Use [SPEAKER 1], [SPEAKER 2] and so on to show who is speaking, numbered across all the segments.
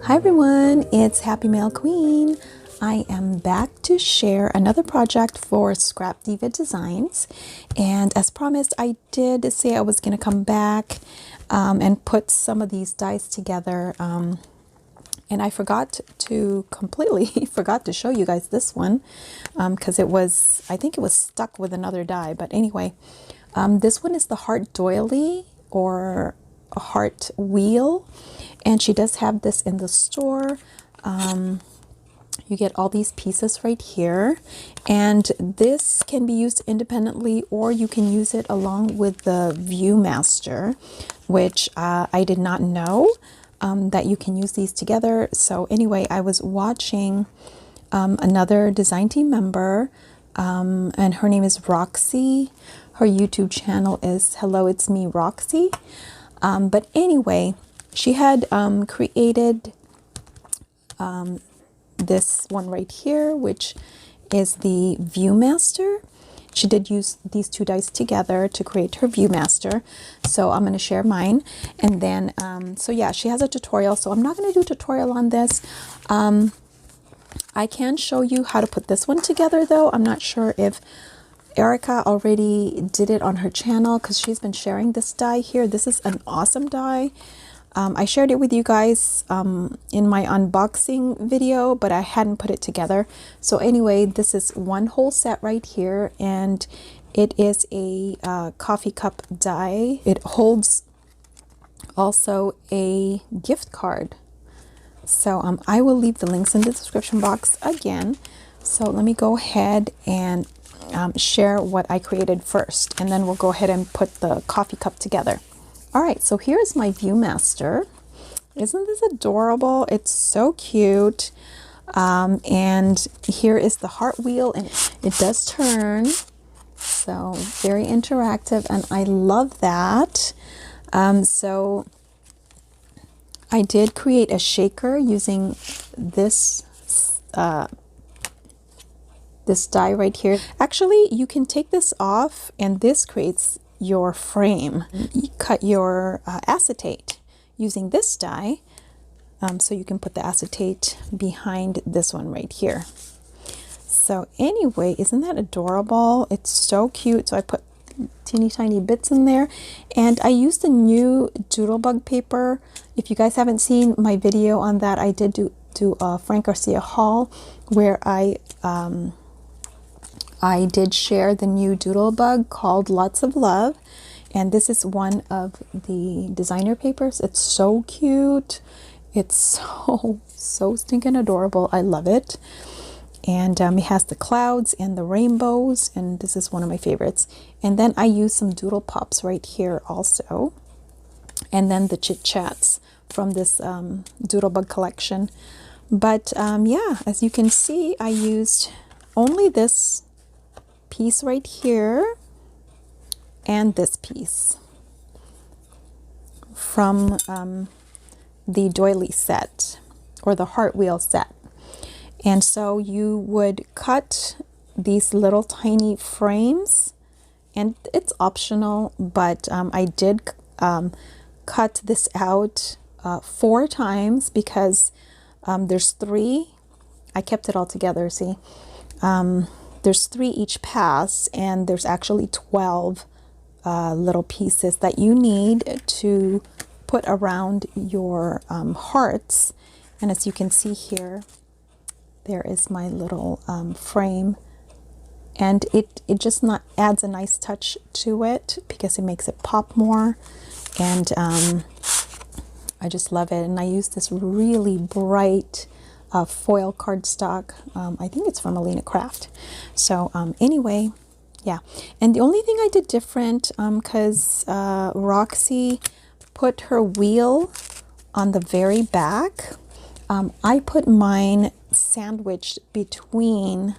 [SPEAKER 1] Hi everyone, it's Happy Mail Queen. I am back to share another project for Scrap Diva Designs, and as promised I did say I was going to come back and put some of these dies together, and I completely forgot to show you guys this one because I think it was stuck with another die. But anyway, this one is the heart doily or a heart wheel, and she does have this in the store. You get all these pieces right here, and this can be used independently or you can use it along with the Viewmaster, which I did not know that you can use these together. So anyway, I was watching another design team member, and her name is Roxy. Her YouTube channel is Helloitsmeroxie. But anyway, she had created this one right here, which is the Viewmaster. She did use these two dies together to create her Viewmaster. So I'm going to share mine. And then, so yeah, she has a tutorial. So I'm not going to do a tutorial on this. I can show you how to put this one together though. I'm not sure if Erica already did it on her channel because she's been sharing this die here. This is an awesome die. I shared it with you guys in my unboxing video, but I hadn't put it together. So anyway, this is one whole set right here, and it is a coffee cup die. It holds also a gift card. So I will leave the links in the description box again. So let me go ahead and share what I created first, and then we'll go ahead and put the coffee cup together. All right, so here's my Viewmaster. Isn't this adorable? It's so cute. And here is the heart wheel, and it does turn. So very interactive, and I love that. So I did create a shaker using this this die right here. Actually, you can take this off, and this creates your frame. You cut your acetate using this die, so you can put the acetate behind this one right here. So anyway, isn't that adorable? It's so cute. So I put teeny tiny bits in there, and I used the new Doodlebug paper. If you guys haven't seen my video on that, I did do a Frank Garcia haul where I did share the new Doodlebug called Lots of Love, and this is one of the designer papers. It's so cute. It's so stinking adorable. I love it. And it has the clouds and the rainbows, and this is one of my favorites. And then I use some Doodle Pops right here also, and then the Chit Chats from this Doodlebug collection. But yeah, as you can see, I used only this piece right here and this piece from the doily set or the heart wheel set. And so you would cut these little tiny frames, and it's optional, but I did cut this out 4 times because there's 3. I kept it all together, see. There's 3 each pass, and there's actually 12 little pieces that you need to put around your hearts. And as you can see here, there is my little frame, and it just adds a nice touch to it because it makes it pop more. And I just love it. And I use this really bright foil cardstock. I think it's from Alina Craft. So anyway, yeah. And the only thing I did different, because Roxy put her wheel on the very back, I put mine sandwiched between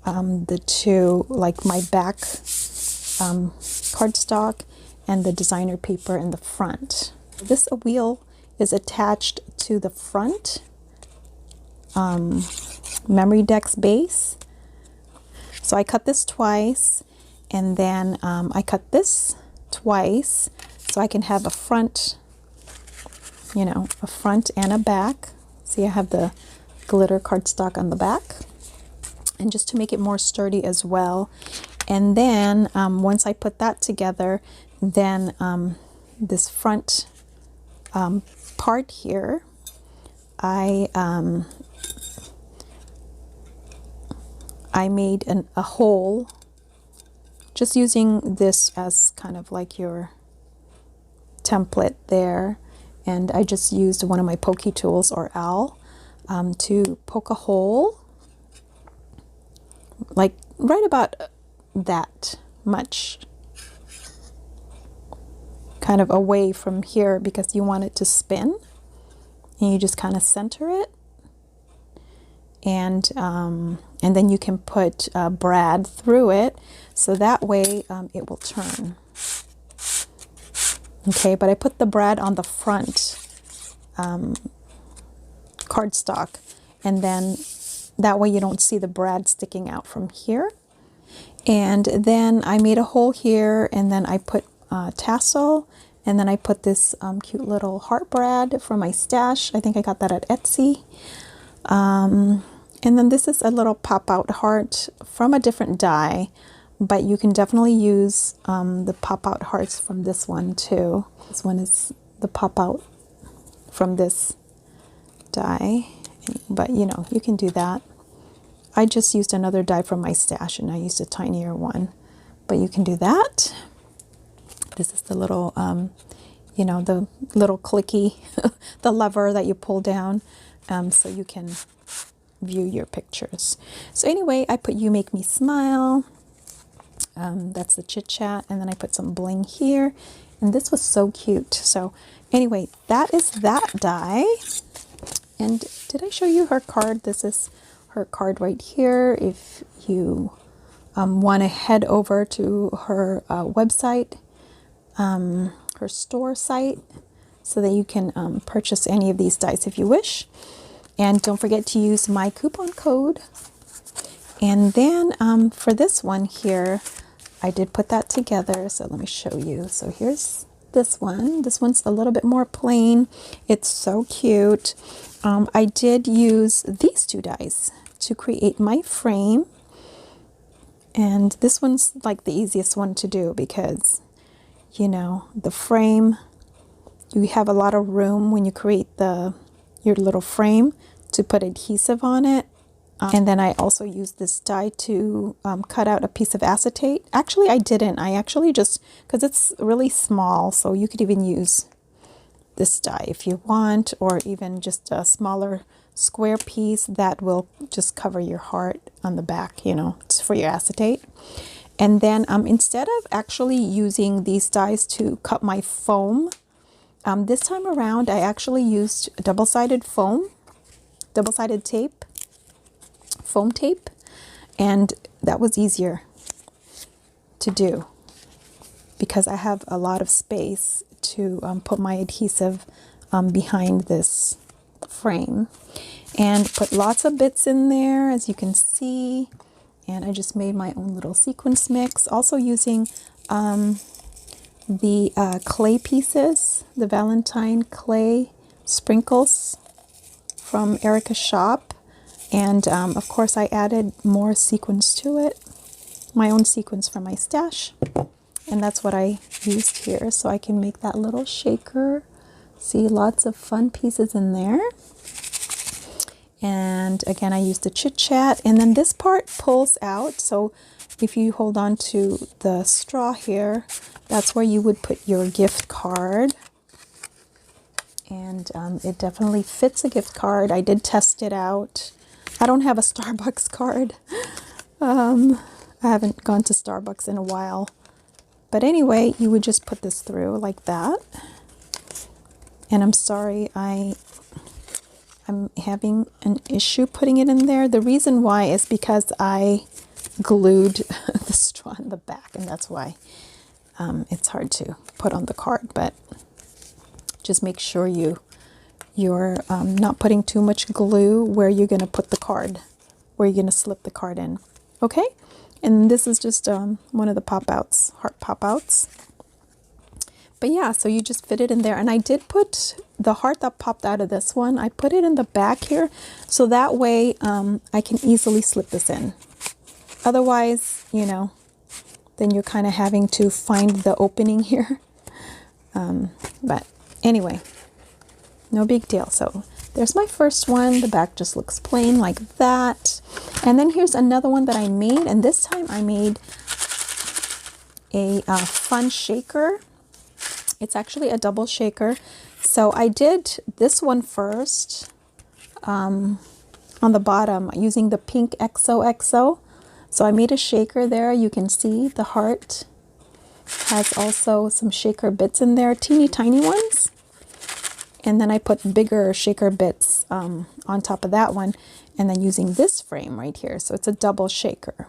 [SPEAKER 1] the two, like my back cardstock and the designer paper in the front. This wheel is attached to the front Memorydex base. So I cut this twice, and then I cut this twice so I can have a front you know, a front and a back. See, I have the glitter cardstock on the back, and just to make it more sturdy as well. And then once I put that together, then this front part here, I made a hole, just using this as kind of like your template there. And I just used one of my pokey tools, or awl, to poke a hole, like right about that much, kind of away from here, because you want it to spin, and you just kind of center it, and then you can put brad through it, so that way it will turn. Okay, but I put the brad on the front cardstock, and then that way you don't see the brad sticking out from here. And then I made a hole here, and then I put tassel, and then I put this cute little heart brad from my stash. I think I got that at Etsy. And then this is a little pop-out heart from a different die, but you can definitely use the pop-out hearts from this one too. This one is the pop-out from this die, but you know, you can do that. I just used another die from my stash, and I used a tinier one, but you can do that. This is the little, you know, the little clicky, the lever that you pull down, so you can view your pictures. So anyway, I put "You Make Me Smile." That's the chit chat, and then I put some bling here, and this was so cute. So anyway, that is that die. And did I show you her card? This is her card right here. If you want to head over to her website, her store site, so that you can purchase any of these dies if you wish. And don't forget to use my coupon code. And then for this one here, I did put that together, so let me show you. So here's this one. This one's a little bit more plain. It's so cute. I did use these two dies to create my frame, and this one's like the easiest one to do, because you know, the frame, you have a lot of room when you create your little frame to put adhesive on it. And then I also used this die to cut out a piece of acetate. Actually, I didn't. I actually just, because it's really small, so you could even use this die if you want, or even just a smaller square piece that will just cover your heart on the back, you know, it's for your acetate. And then instead of actually using these dies to cut my foam, this time around I actually used double-sided foam, double-sided tape, foam tape, and that was easier to do because I have a lot of space to put my adhesive behind this frame, and put lots of bits in there, as you can see. And I just made my own little sequence mix, also using the clay pieces, the Valentine clay sprinkles from Erica's shop. And of course I added more sequins to it, my own sequins from my stash. And that's what I used here, so I can make that little shaker. See, lots of fun pieces in there. And again, I used the chit chat, and then this part pulls out. So if you hold on to the straw here, that's where you would put your gift card. And it definitely fits a gift card. I did test it out. I don't have a Starbucks card. I haven't gone to Starbucks in a while. But anyway, you would just put this through like that. And I'm sorry, I'm having an issue putting it in there. The reason why is because I glued the straw in the back, and that's why it's hard to put on the card. But just make sure you're not putting too much glue where you're going to put the card, where you're going to slip the card in. Okay, and this is just one of the pop-outs, heart pop-outs. But yeah, so you just fit it in there, and I did put the heart that popped out of this one, I put it in the back here, so that way I can easily slip this in. Otherwise, you know, then you're kind of having to find the opening here. But anyway, no big deal. So there's my first one. The back just looks plain like that. And then here's another one that I made, and this time I made a fun shaker. It's actually a double shaker. So I did this one first on the bottom using the pink XOXO. So I made a shaker there. You can see the heart has also some shaker bits in there, teeny tiny ones. And then I put bigger shaker bits on top of that one, and then using this frame right here. So it's a double shaker.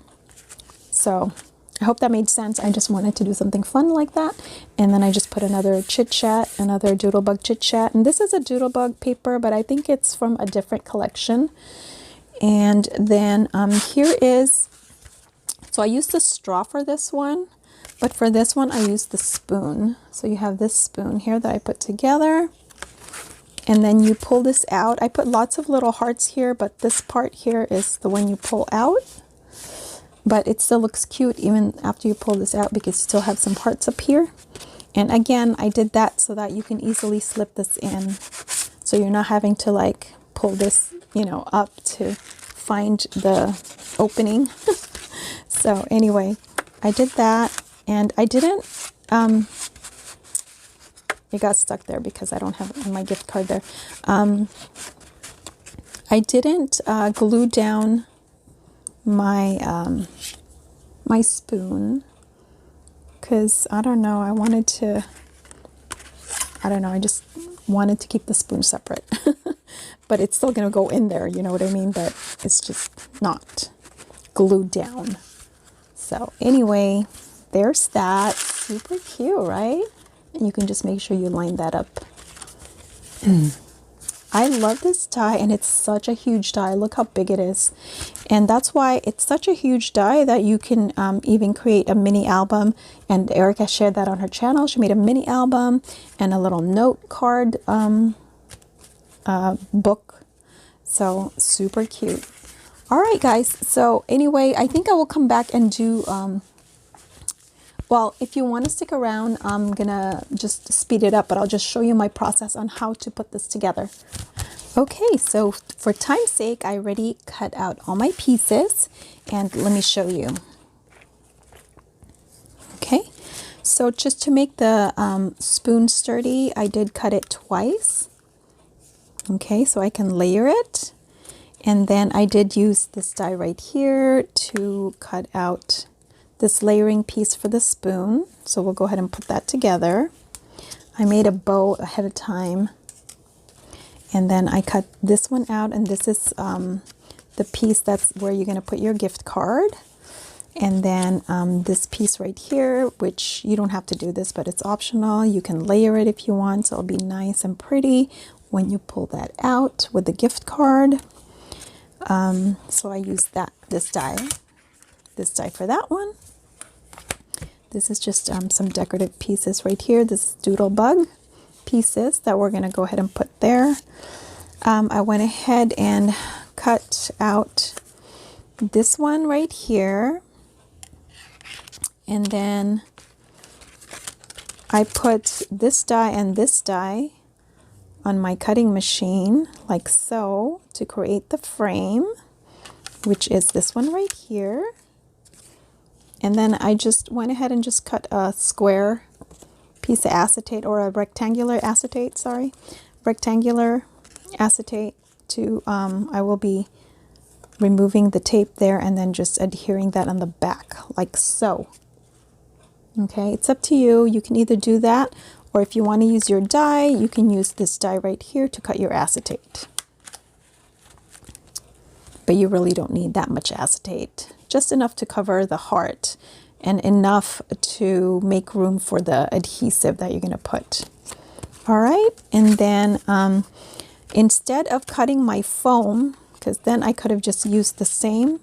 [SPEAKER 1] So I hope that made sense. I just wanted to do something fun like that. And then I just put another Chit Chat, another Doodlebug Chit Chat. And this is a Doodlebug paper, but I think it's from a different collection. And then here is, so I used the straw for this one, but for this one I used the spoon. So you have this spoon here that I put together. And then you pull this out. I put lots of little hearts here, but this part here is the one you pull out. But it still looks cute even after you pull this out, because you still have some hearts up here. And again, I did that so that you can easily slip this in. So you're not having to like pull this, you know, up to find the opening. So anyway, I did that, and I didn't, it got stuck there because I don't have my gift card there. I didn't glue down my my spoon, because I don't know, I wanted to, I don't know, I just wanted to keep the spoon separate. But it's still gonna go in there, you know what I mean? But it's just not glued down. So anyway, there's that. Super cute, right? And you can just make sure you line that up. I love this die, and it's such a huge die. Look how big it is. And that's why it's such a huge die that you can even create a mini album. And Erica shared that on her channel. She made a mini album and a little note card book. So super cute. All right, guys. So anyway, I think I will come back and do... well, if you want to stick around, I'm gonna just speed it up, but I'll just show you my process on how to put this together. Okay, so for time's sake, I already cut out all my pieces, and let me show you. Okay, so just to make the spoon sturdy, I did cut it twice. Okay, so I can layer it. And then I did use this die right here to cut out this layering piece for the spoon. So we'll go ahead and put that together. I made a bow ahead of time, and then I cut this one out, and this is the piece that's where you're going to put your gift card. And then this piece right here, which you don't have to do this, but it's optional. You can layer it if you want, so it'll be nice and pretty when you pull that out with the gift card. So I used this die for that one. This is just some decorative pieces right here. This is Doodlebug pieces that we're going to go ahead and put there. I went ahead and cut out this one right here. And then I put this die and this die on my cutting machine like so to create the frame, which is this one right here. And then I just went ahead and just cut a square piece of acetate, or a rectangular acetate, sorry. Rectangular acetate to, I will be removing the tape there and then just adhering that on the back like so. Okay, it's up to you. You can either do that, or if you want to use your die, you can use this die right here to cut your acetate. But you really don't need that much acetate. Just enough to cover the heart and enough to make room for the adhesive that you're going to put. All right, and then instead of cutting my foam, because then I could have just used the same,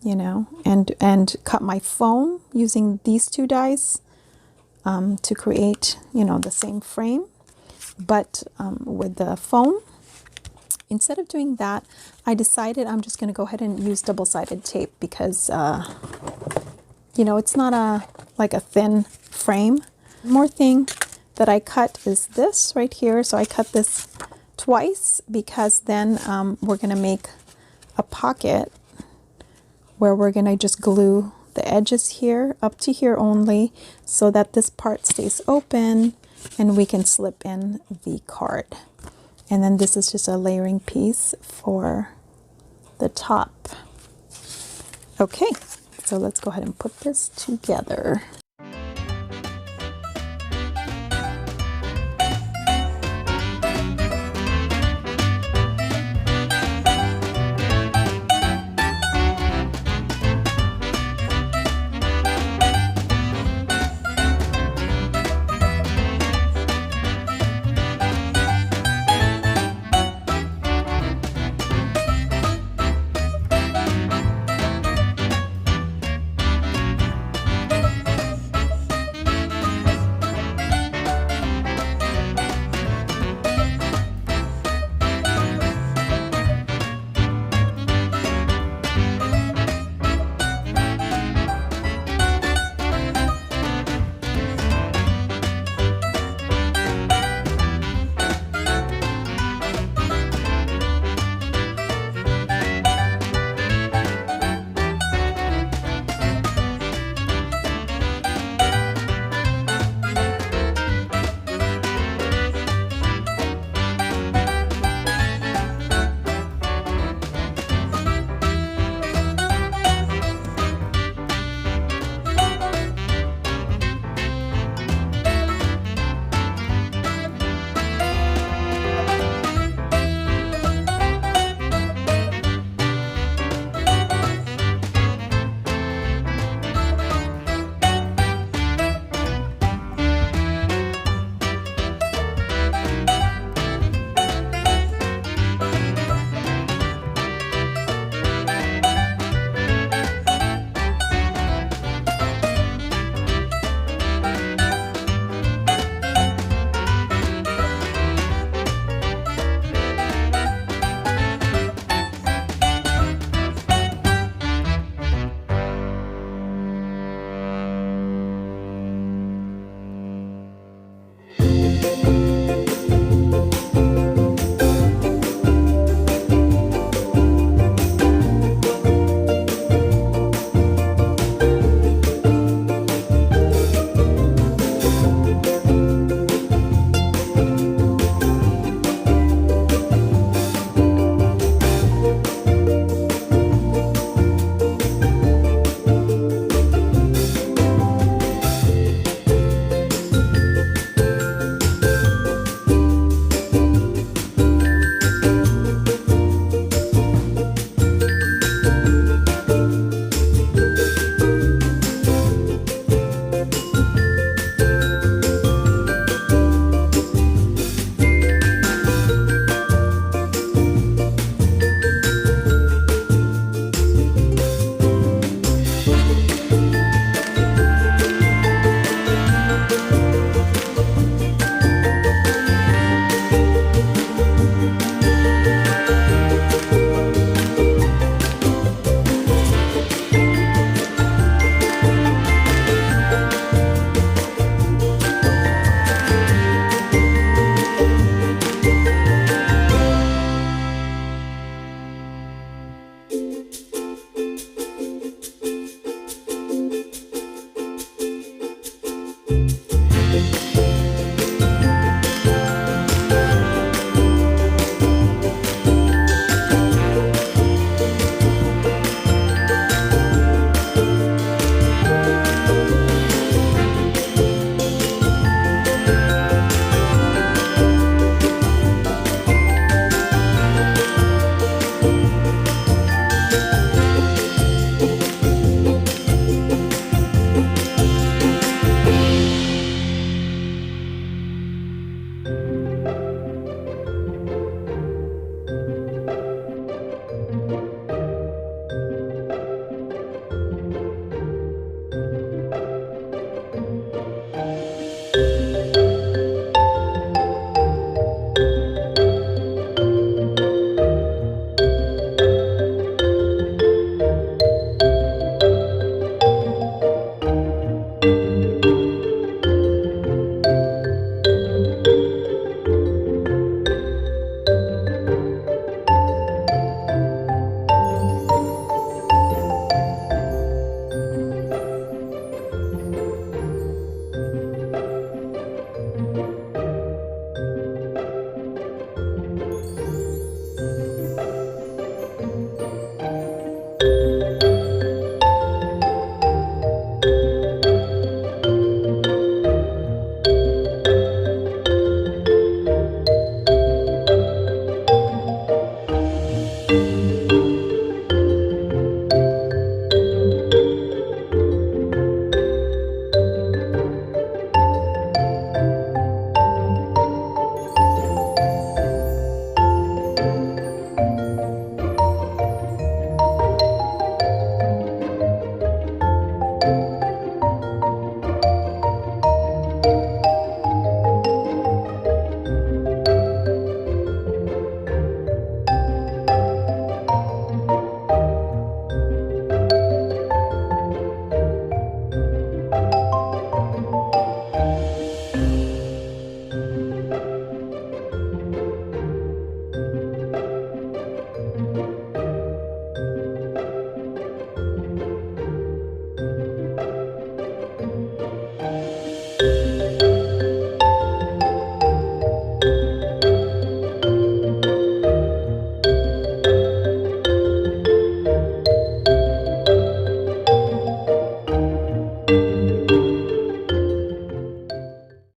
[SPEAKER 1] you know, and cut my foam using these two dies to create, you know, the same frame. But with the foam, instead of doing that, I decided I'm just going to go ahead and use double-sided tape because, you know, it's not like a thin frame. One more thing that I cut is this right here. So I cut this twice because then we're going to make a pocket where we're going to just glue the edges here up to here only so that this part stays open and we can slip in the card. And then this is just a layering piece for the top. Okay, so let's go ahead and put this together.